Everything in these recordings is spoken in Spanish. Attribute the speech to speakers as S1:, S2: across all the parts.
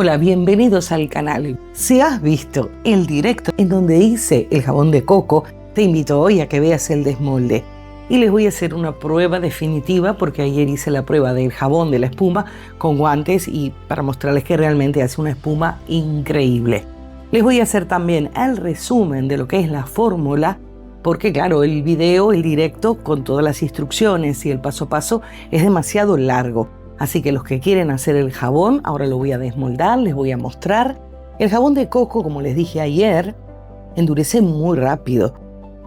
S1: Hola, bienvenidos al canal. Si has visto el directo en donde hice el jabón de coco, te invito hoy a que veas el desmolde. Y les voy a hacer una prueba definitiva porque ayer hice la prueba del jabón de la espuma con guantes y para mostrarles que realmente hace una espuma increíble. Les voy a hacer también el resumen de lo que es la fórmula porque claro, el video, el directo con todas las instrucciones y el paso a paso es demasiado largo. Así que los que quieren hacer el jabón, ahora lo voy a desmoldar, les voy a mostrar. El jabón de coco, como les dije ayer, endurece muy rápido.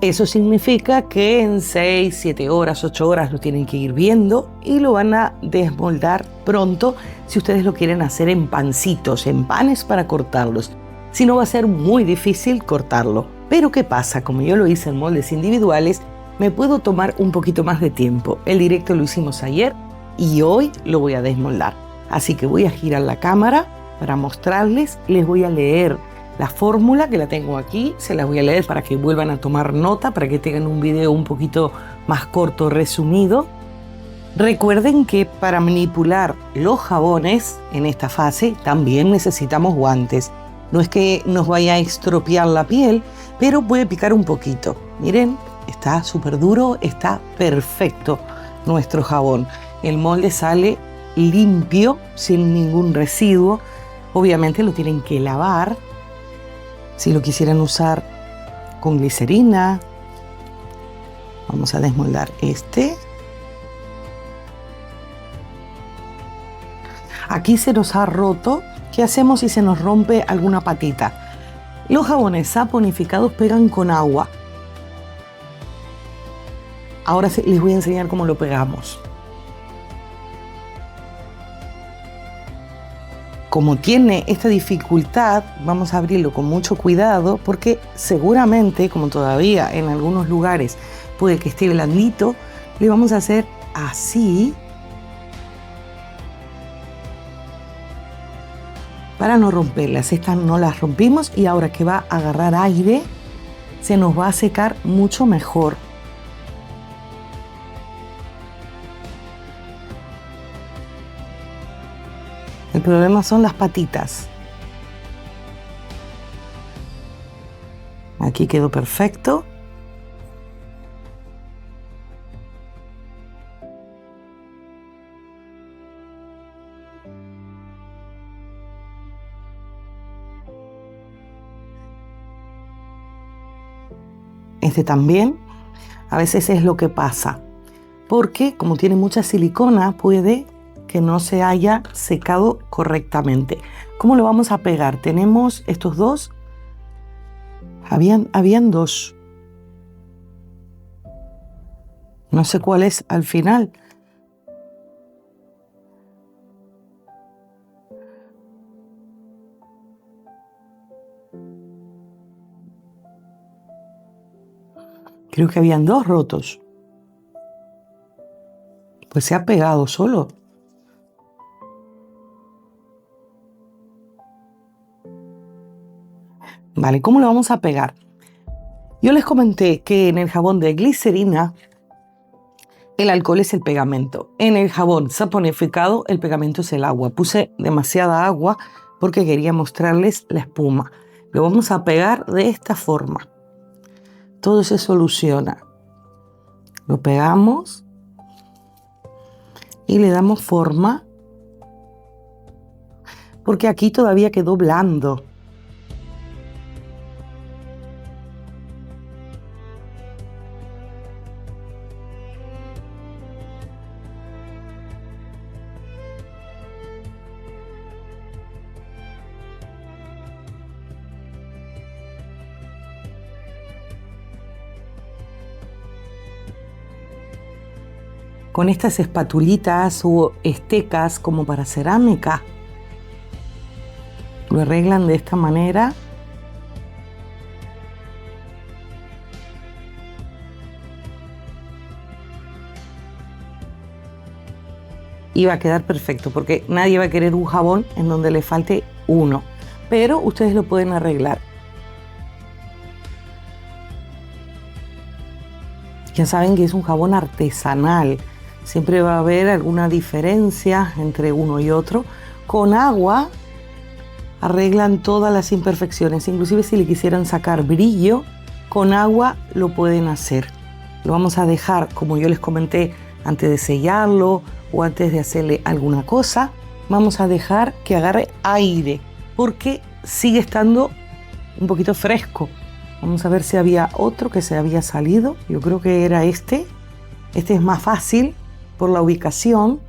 S1: Eso significa que en 6, 7 horas, 8 horas lo tienen que ir viendo y lo van a desmoldar pronto si ustedes lo quieren hacer en pancitos, en panes para cortarlos. Si no, va a ser muy difícil cortarlo. Pero ¿qué pasa? Como yo lo hice en moldes individuales, me puedo tomar un poquito más de tiempo. El directo lo hicimos ayer y hoy lo voy a desmoldar. Así que voy a girar la cámara para mostrarles. Les voy a leer la fórmula que la tengo aquí. Se las voy a leer para que vuelvan a tomar nota, para que tengan un video un poquito más corto, resumido. Recuerden que para manipular los jabones en esta fase también necesitamos guantes. No es que nos vaya a estropear la piel, pero puede picar un poquito. Miren, está súper duro, está perfecto nuestro jabón. El molde sale limpio, sin ningún residuo. Obviamente lo tienen que lavar. Si lo quisieran usar con glicerina, vamos a desmoldar este. Aquí se nos ha roto. ¿Qué hacemos si se nos rompe alguna patita? Los jabones saponificados pegan con agua. Ahora les voy a enseñar cómo lo pegamos. Como tiene esta dificultad, vamos a abrirlo con mucho cuidado porque seguramente, como todavía en algunos lugares puede que esté blandito, le vamos a hacer así para no romperlas. Estas no las rompimos y ahora que va a agarrar aire, se nos va a secar mucho mejor. El problema son las patitas. Aquí quedó perfecto. Este también, a veces es lo que pasa, porque como tiene mucha silicona, puede que no se haya secado correctamente. ¿Cómo lo vamos a pegar? Tenemos estos dos. Habían dos. No sé cuál es al final. Creo que habían dos rotos. Pues se ha pegado solo. Vale, ¿cómo lo vamos a pegar? Yo les comenté que en el jabón de glicerina el alcohol es el pegamento. En el jabón saponificado el pegamento es el agua. Puse demasiada agua porque quería mostrarles la espuma. Lo vamos a pegar de esta forma. Todo se soluciona. Lo pegamos y le damos forma porque aquí todavía quedó blando. Con estas espatulitas o estecas como para cerámica, lo arreglan de esta manera. Y va a quedar perfecto porque nadie va a querer un jabón en donde le falte uno, pero ustedes lo pueden arreglar. Ya saben que es un jabón artesanal. Siempre va a haber alguna diferencia entre uno y otro. Con agua arreglan todas las imperfecciones. Inclusive si le quisieran sacar brillo, con agua lo pueden hacer. Lo vamos a dejar, como yo les comenté, antes de sellarlo o antes de hacerle alguna cosa, vamos a dejar que agarre aire, porque sigue estando un poquito fresco. Vamos a ver si había otro que se había salido. Yo creo que era este. Este es más fácil por la ubicación.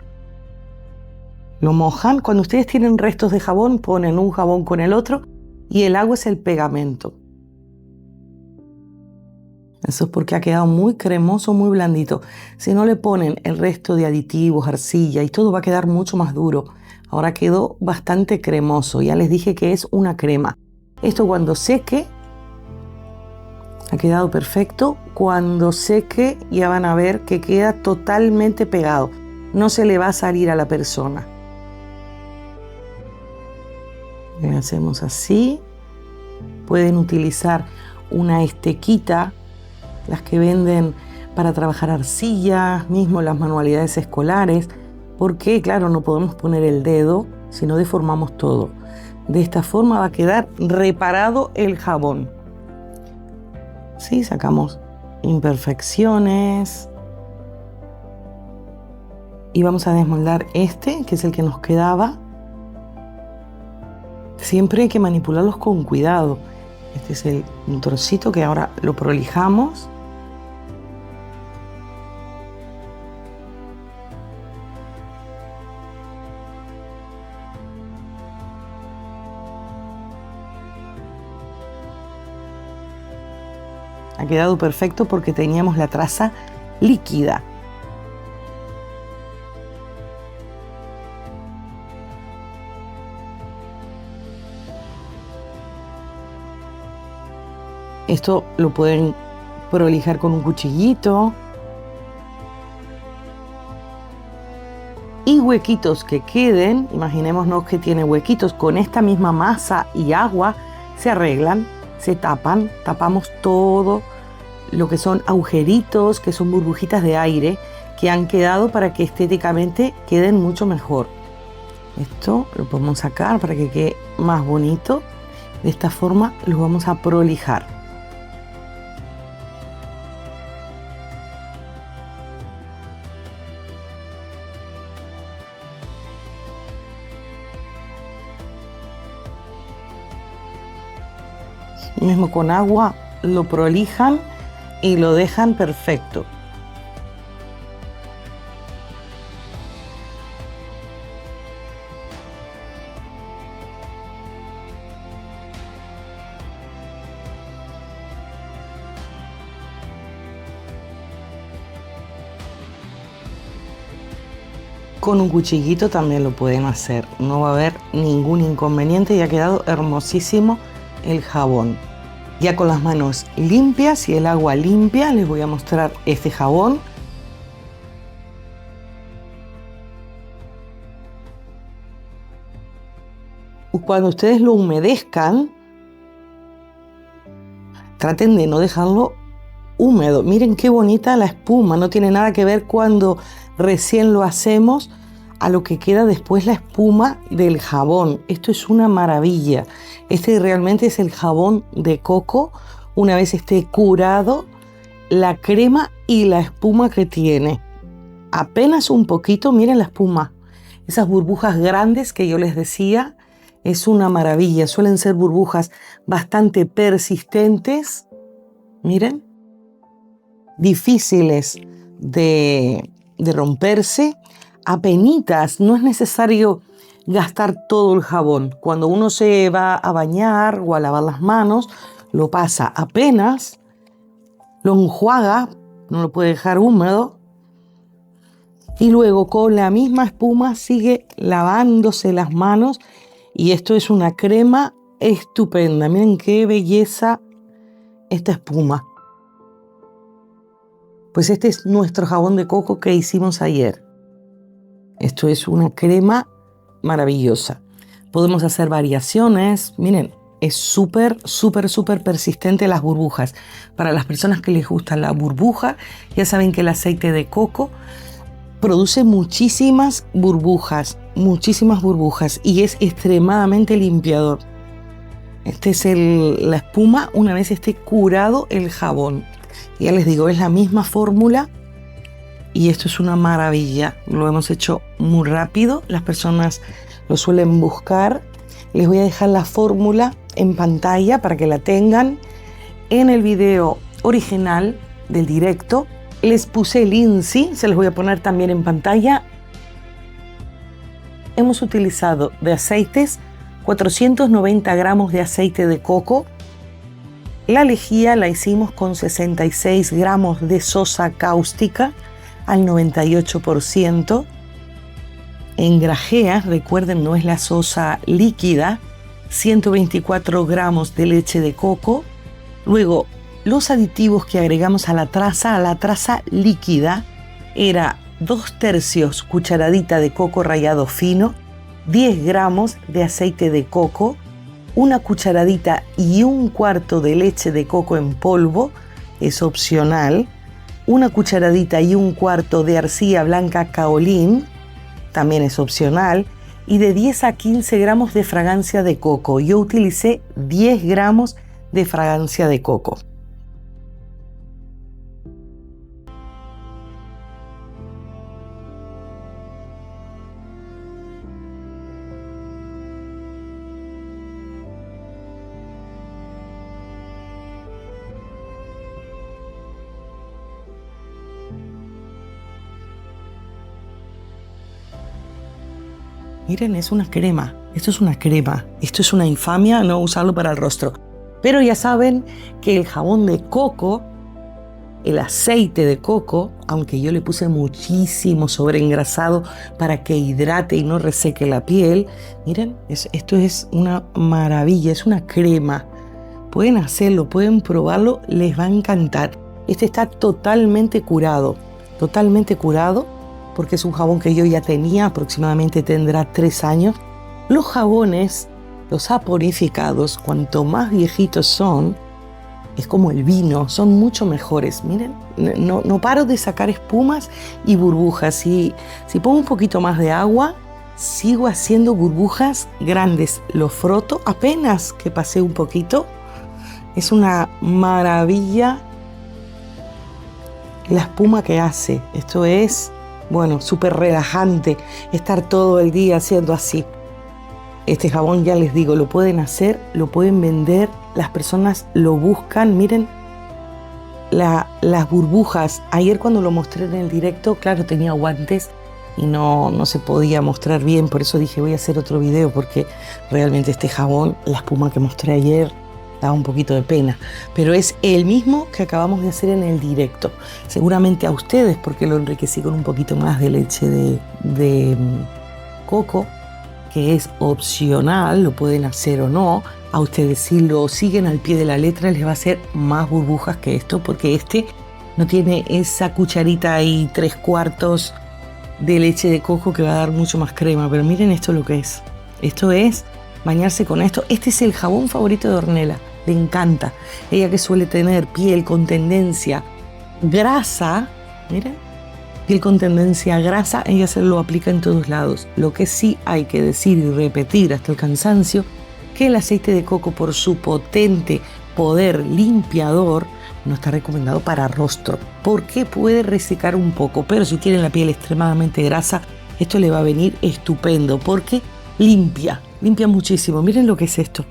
S1: Lo mojan. Cuando ustedes tienen restos de jabón, ponen un jabón con el otro y el agua es el pegamento. Eso es porque ha quedado muy cremoso, muy blandito. Si no le ponen el resto de aditivos, arcilla y todo, va a quedar mucho más duro. Ahora quedó bastante cremoso. Ya les dije que es una crema. Esto cuando seque, ha quedado perfecto. Cuando seque ya van a ver que queda totalmente pegado. No se le va a salir a la persona. Le hacemos así. Pueden utilizar una estequita, las que venden para trabajar arcilla, mismo las manualidades escolares, porque claro, no podemos poner el dedo, si no deformamos todo. De esta forma va a quedar reparado el jabón. Sí, sacamos imperfecciones. Y vamos a desmoldar este, que es el que nos quedaba. Siempre hay que manipularlos con cuidado. Este es un trocito que ahora lo prolijamos. Ha quedado perfecto porque teníamos la traza líquida. Esto lo pueden prolijar con un cuchillito. Y huequitos que queden, imaginémonos que tiene huequitos, con esta misma masa y agua se arreglan, se tapan, tapamos todo lo que son agujeritos, que son burbujitas de aire que han quedado para que estéticamente queden mucho mejor. Esto lo podemos sacar para que quede más bonito. De esta forma lo vamos a prolijar. Mismo con agua lo prolijan y lo dejan perfecto. Con un cuchillito también lo pueden hacer, no va a haber ningún inconveniente y ha quedado hermosísimo el jabón. Ya con las manos limpias y el agua limpia les voy a mostrar este jabón. Cuando ustedes lo humedezcan, traten de no dejarlo húmedo. Miren qué bonita la espuma, no tiene nada que ver cuando recién lo hacemos a lo que queda después la espuma del jabón. Esto es una maravilla. Este realmente es el jabón de coco. Una vez esté curado, la crema y la espuma que tiene. Apenas un poquito, miren la espuma. Esas burbujas grandes que yo les decía, es una maravilla. Suelen ser burbujas bastante persistentes. Miren. Difíciles de romperse. Apenitas, no es necesario gastar todo el jabón. Cuando uno se va a bañar o a lavar las manos, lo pasa apenas, lo enjuaga, no lo puede dejar húmedo, y luego con la misma espuma sigue lavándose las manos, y esto es una crema estupenda. Miren qué belleza esta espuma. Pues este es nuestro jabón de coco que hicimos ayer. Esto es una crema maravillosa. Podemos hacer variaciones. Miren, es súper persistente las burbujas. Para las personas que les gusta la burbuja, ya saben que el aceite de coco produce muchísimas burbujas. muchísimas burbujas y es extremadamente limpiador. Este es la espuma una vez esté curado el jabón. Ya les digo, es la misma fórmula y esto es una maravilla. Lo hemos hecho muy rápido, las personas lo suelen buscar. Les voy a dejar la fórmula en pantalla para que la tengan. En el video original del directo les puse el INSI, se los voy a poner también en pantalla. Hemos utilizado de aceites 490 gramos de aceite de coco. La lejía la hicimos con 66 gramos de sosa cáustica al 98%. En grajeas, recuerden, no es la sosa líquida, 124 gramos de leche de coco. Luego, los aditivos que agregamos a la traza líquida era 2/3 cucharadita de coco rallado fino, 10 gramos de aceite de coco, una cucharadita y 1/4 de leche de coco en polvo, es opcional, una cucharadita y 1/4 de arcilla blanca kaolin, también es opcional, y de 10 a 15 gramos de fragancia de coco. Yo utilicé 10 gramos de fragancia de coco. Miren, es una crema. Esto es una crema. Esto es una infamia no usarlo para el rostro. Pero ya saben que el jabón de coco, el aceite de coco, aunque yo le puse muchísimo sobreengrasado para que hidrate y no reseque la piel, miren, esto es una maravilla, es una crema. Pueden hacerlo, pueden probarlo, les va a encantar. Este está totalmente curado, porque es un jabón que yo ya tenía, aproximadamente tendrá 3 años. Los jabones, los saponificados, cuanto más viejitos son, es como el vino, son mucho mejores. Miren, no paro de sacar espumas y burbujas. Si pongo un poquito más de agua, sigo haciendo burbujas grandes. Lo froto apenas que pasé un poquito. Es una maravilla la espuma que hace. Esto es, bueno, súper relajante estar todo el día haciendo así. Este jabón, ya les digo, lo pueden hacer, lo pueden vender, las personas lo buscan. Miren las burbujas. Ayer cuando lo mostré en el directo, claro, tenía guantes y no se podía mostrar bien, por eso dije voy a hacer otro video, porque realmente este jabón, la espuma que mostré ayer, daba un poquito de pena, pero es el mismo que acabamos de hacer en el directo. Seguramente a ustedes, porque lo enriquecí con un poquito más de leche de coco, que es opcional, lo pueden hacer o no. A ustedes, si lo siguen al pie de la letra, les va a hacer más burbujas que esto, porque este no tiene esa cucharita y 3/4 de leche de coco que va a dar mucho más crema. Pero miren esto lo que es. Esto es bañarse con esto. Este es el jabón favorito de Ornella. Le encanta. Ella, que suele tener piel con tendencia grasa, miren, piel con tendencia grasa, ella se lo aplica en todos lados. Lo que sí hay que decir y repetir hasta el cansancio, que el aceite de coco, por su potente poder limpiador, no está recomendado para rostro, porque puede resecar un poco, pero si tienen la piel extremadamente grasa, esto le va a venir estupendo, porque limpia muchísimo. Miren lo que es esto.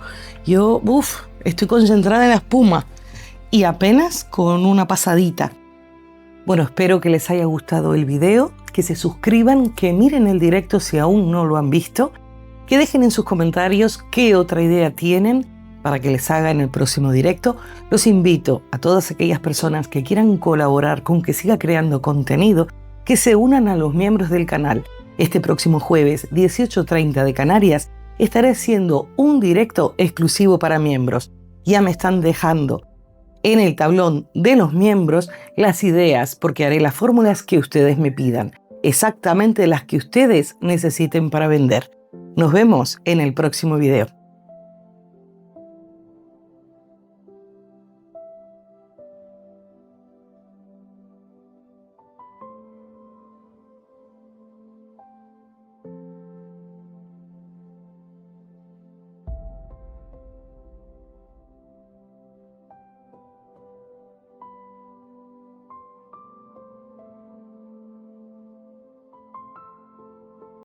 S1: Yo, estoy concentrada en la espuma y apenas con una pasadita. Bueno, espero que les haya gustado el video, que se suscriban, que miren el directo si aún no lo han visto, que dejen en sus comentarios qué otra idea tienen para que les haga en el próximo directo. Los invito a todas aquellas personas que quieran colaborar con que siga creando contenido, que se unan a los miembros del canal. Este próximo jueves, 18:30 de Canarias, estaré haciendo un directo exclusivo para miembros. Ya me están dejando en el tablón de los miembros las ideas, porque haré las fórmulas que ustedes me pidan, exactamente las que ustedes necesiten para vender. Nos vemos en el próximo video.